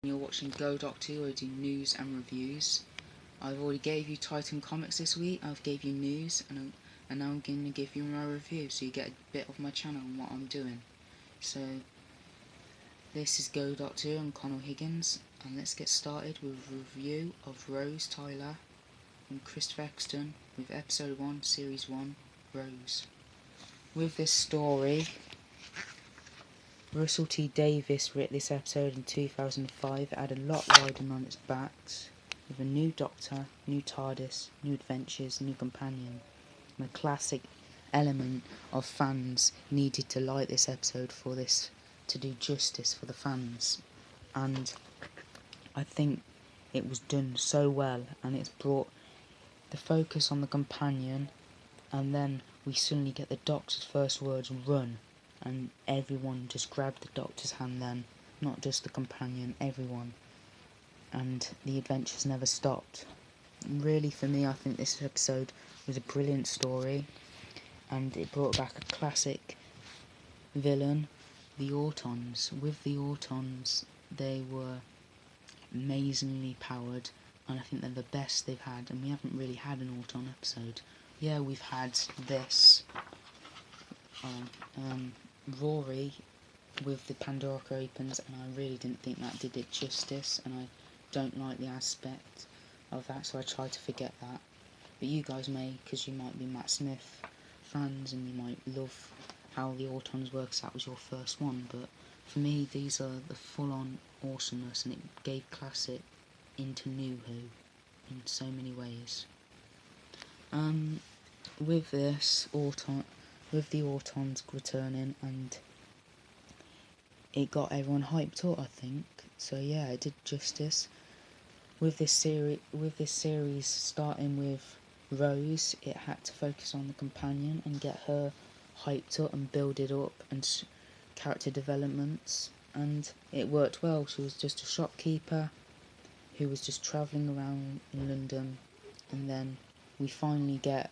You're watching Go Doctor, where I do news and reviews. I've already gave you Titan Comics this week. I've gave you news, and now I'm going to give you my review, so you get a bit of my channel and what I'm doing. So this is Go Doctor and Connell Higgins, and let's get started with a review of Rose Tyler and Christopher Eccleston with Episode 1, Series 1, Rose. With this story, Russell T Davies wrote this episode in 2005. It had a lot riding on its backs, with a new Doctor, new TARDIS, new adventures, new companion, and a classic element of fans needed to like this episode for this to do justice for the fans. And I think it was done so well, and it's brought the focus on the companion, and then we suddenly get the Doctor's first words, "run." And everyone just grabbed the Doctor's hand then, not just the companion, everyone. And the adventures never stopped. Really, for me, I think this episode was a brilliant story, and it brought back a classic villain, the Autons. With the Autons, they were amazingly powered, and I think they're the best they've had, and we haven't really had an Auton episode. Yeah, we've had this, Rory with the Pandora opens, and I really didn't think that did it justice, and I don't like the aspect of that, so I try to forget that. But you guys may, because you might be Matt Smith fans and you might love how the Autons works. That was your first one, but for me these are the full-on awesomeness, and it gave classic into New Who in so many ways. With this with the Autons returning, and it got everyone hyped up, I think. So yeah, it did justice. With this series starting with Rose, it had to focus on the companion and get her hyped up and build it up, and character developments, and it worked well. She was just a shopkeeper who was just travelling around in London, and then we finally get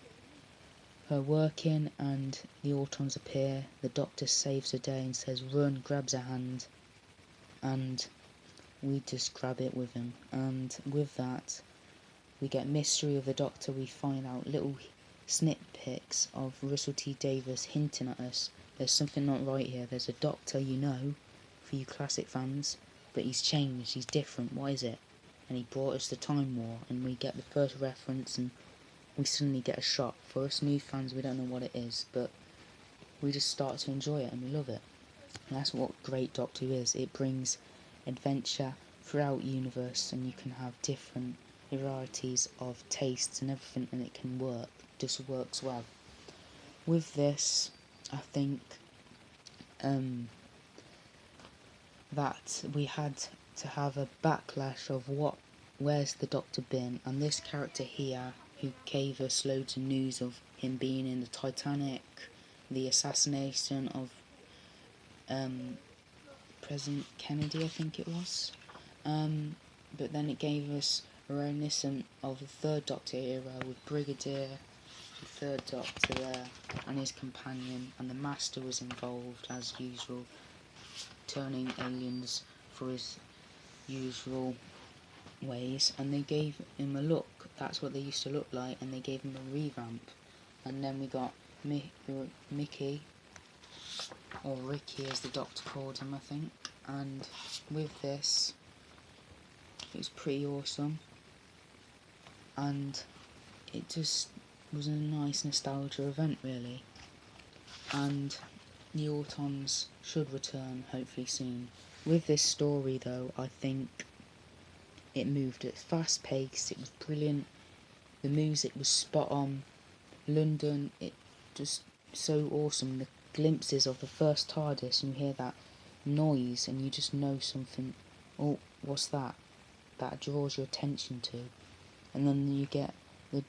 her working, and the Autons appear. The Doctor saves the day and says run, grabs her hand, and we just grab it with him. And with that, we get Mystery of the Doctor. We find out little snippets of Russell T Davies hinting at us, there's something not right here. There's a Doctor, you know, for you classic fans, but he's changed, he's different, what is it? And he brought us the Time War, and we get the first reference, and we suddenly get a shock. For us new fans, we don't know what it is, but we just start to enjoy it and we love it. And that's what great Doctor Who is. It brings adventure throughout the universe, and you can have different varieties of tastes and everything, and it can work. It just works well. With this, I think that we had to have a backlash of where's the Doctor been, and this character here, who gave us loads of news of him being in the Titanic, the assassination of President Kennedy, I think it was, but then it gave us a reminiscent of the Third Doctor era with Brigadier, the Third Doctor there, and his companion, and the Master was involved as usual, turning aliens for his usual ways, and they gave him a look. That's what they used to look like, and they gave him a revamp. And then we got Mickey, or Ricky as the Doctor called him, I think. And with this, it was pretty awesome, and it just was a nice nostalgia event, really. And the Autons should return hopefully soon. With this story though, I think it moved at fast pace, it was brilliant, the music was spot on, London, it just so awesome, the glimpses of the first TARDIS, and you hear that noise and you just know something, oh, what's that? That draws your attention to. And then you get the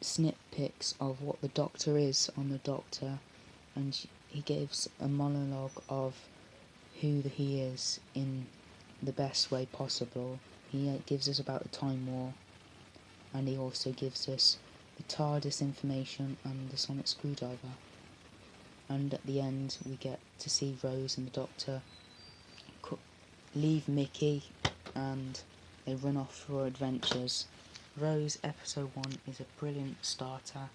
snippets of what the Doctor is on the Doctor, and he gives a monologue of who he is in the best way possible. He gives us about the Time War, and he also gives us the TARDIS information and the sonic screwdriver. And at the end we get to see Rose and the Doctor leave Mickey and they run off for adventures. Rose episode 1 is a brilliant starter.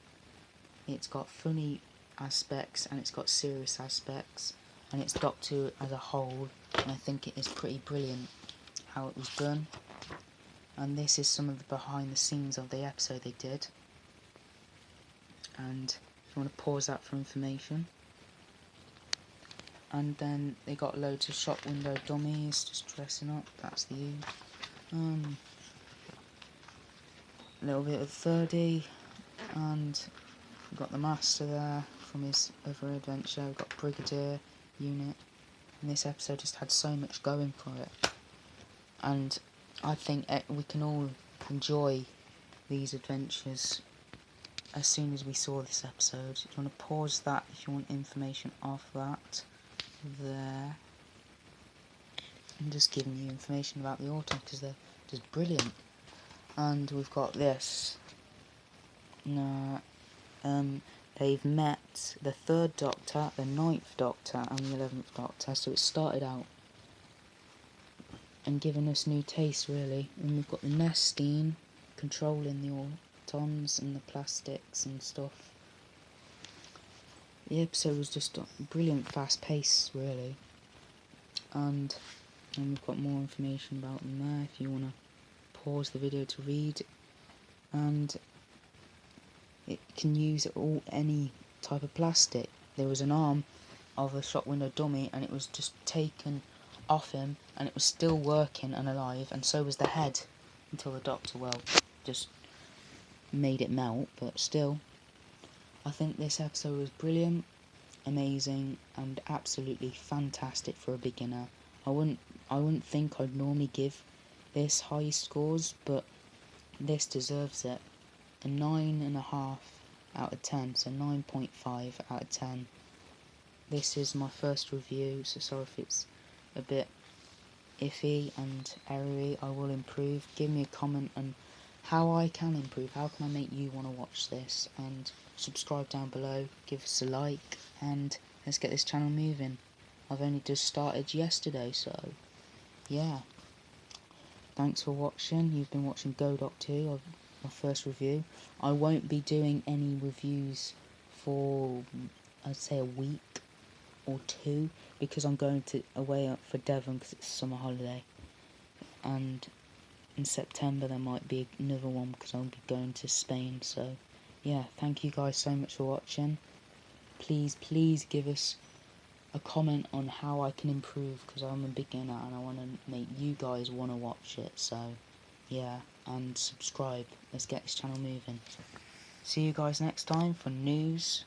It's got funny aspects and it's got serious aspects, and it's Doctor Who as a whole, and I think it is pretty brilliant how it was done. And this is some of the behind the scenes of the episode they did. And if you want to pause that for information. And then they got loads of shop window dummies just dressing up, that's the U. A little bit of 30, and we've got the Master there from his other adventure. We've got Brigadier unit, and this episode just had so much going for it. And I think we can all enjoy these adventures as soon as we saw this episode. If you want to pause that if you want information off that there. I'm just giving you information about the autumn because they're just brilliant. And we've got this. Now, they've met the 3rd Doctor, the 9th Doctor and the 11th Doctor, so it started out and giving us new tastes really. And we've got the Nestine controlling the autons and the plastics and stuff. The episode was just brilliant, fast pace really. And we've got more information about them there if you want to pause the video to read. And it can use any type of plastic. There was an arm of a shop window dummy and it was just taken off him and it was still working and alive, and so was the head until the Doctor, just made it melt. But still, I think this episode was brilliant, amazing and absolutely fantastic for a beginner. I wouldn't think I'd normally give this high scores, but this deserves it. A 9.5 out of 10, so 9.5 out of 10. This is my first review, so sorry if it's a bit iffy and errory. I will improve. Give me a comment on how I can improve, how can I make you want to watch this, and subscribe down below, give us a like, and let's get this channel moving. I've only just started yesterday, so yeah. Thanks for watching. You've been watching Go Doctor Who, my first review. I won't be doing any reviews for, I'd say, a week or 2, because I'm going away up for Devon because it's summer holiday, and in September there might be another one because I'll be going to Spain. So yeah, thank you guys so much for watching. Please give us a comment on how I can improve, because I'm a beginner and I want to make you guys want to watch it. So yeah, and subscribe. Let's get this channel moving. See you guys next time for news,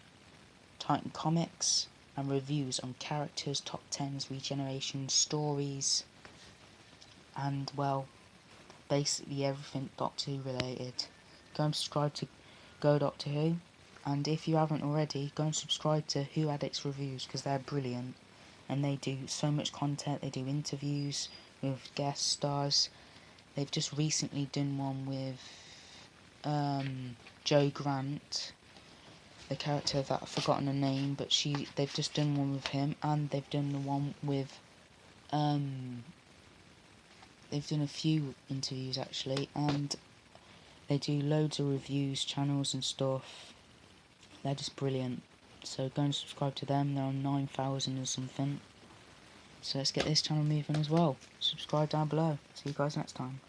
Titan Comics, and reviews on characters, top 10s, regeneration, stories, and well, basically everything Doctor Who related. Go and subscribe to Go Doctor Who, and if you haven't already, go and subscribe to Who Addicts Reviews, because they're brilliant and they do so much content. They do interviews with guest stars. They've just recently done one with Jo Grant, the character that I've forgotten her name, but they've just done one with him, and they've done the one with they've done a few interviews actually, and they do loads of reviews, channels and stuff. They're just brilliant. So go and subscribe to them. They're on 9,000 or something. So let's get this channel moving as well. Subscribe down below. See you guys next time.